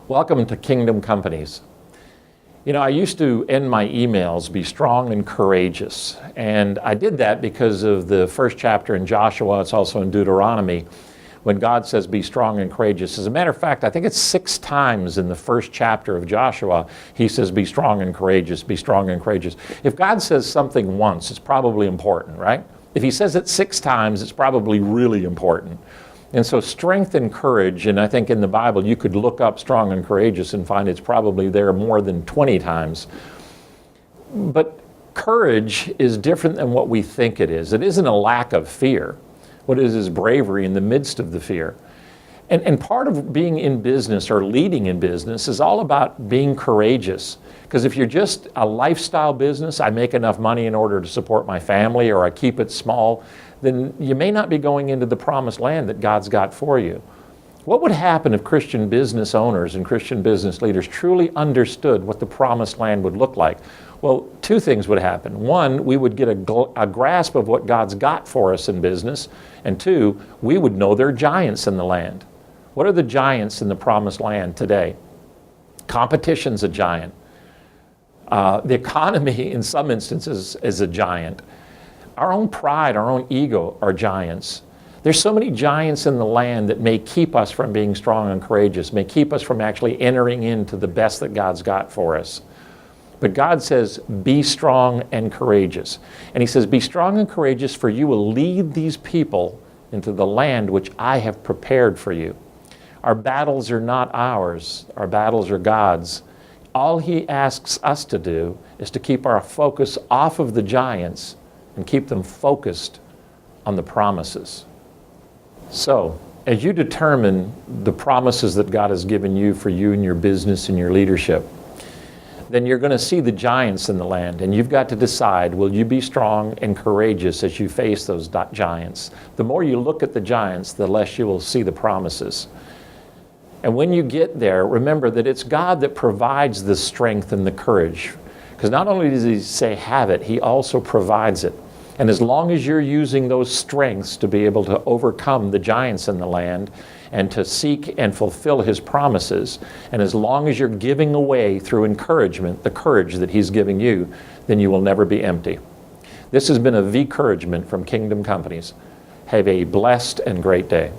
Welcome to Kingdom Companies. You know, I used to end my emails, be strong and courageous. And I did that because of the first chapter in Joshua. It's also in Deuteronomy, when God says, be strong and courageous. As a matter of fact, I think it's 6 times in the first chapter of Joshua, he says, be strong and courageous, be strong and courageous. If God says something once, it's probably important, right? If he says it 6 times, it's probably really important. And so strength and courage, and I think in the Bible you could look up strong and courageous and find it's probably there more than 20 times. But courage is different than what we think it is. It isn't a lack of fear. What it is bravery in the midst of the fear. And part of being in business or leading in business is all about being courageous. Because if you're just a lifestyle business, I make enough money in order to support my family, or I keep it small, then you may not be going into the promised land that God's got for you. What would happen if Christian business owners and Christian business leaders truly understood what the promised land would look like? Well, 2 things would happen. 1, we would get a grasp of what God's got for us in business. And 2, we would know there are giants in the land. What are the giants in the promised land today? Competition's a giant. The economy, in some instances, is a giant. Our own pride, our own ego are giants. There's so many giants in the land that may keep us from being strong and courageous, may keep us from actually entering into the best that God's got for us. But God says, be strong and courageous. And he says, be strong and courageous, for you will lead these people into the land which I have prepared for you. Our battles are not ours. Our battles are God's. All he asks us to do is to keep our focus off of the giants and keep them focused on the promises. So, as you determine the promises that God has given you for you and your business and your leadership, then you're going to see the giants in the land, and you've got to decide, will you be strong and courageous as you face those giants? The more you look at the giants, the less you will see the promises. And when you get there, remember that it's God that provides the strength and the courage. Because not only does he say have it, he also provides it. And as long as you're using those strengths to be able to overcome the giants in the land and to seek and fulfill his promises, and as long as you're giving away through encouragement the courage that he's giving you, then you will never be empty. This has been a V-Couragement from Kingdom Companies. Have a blessed and great day.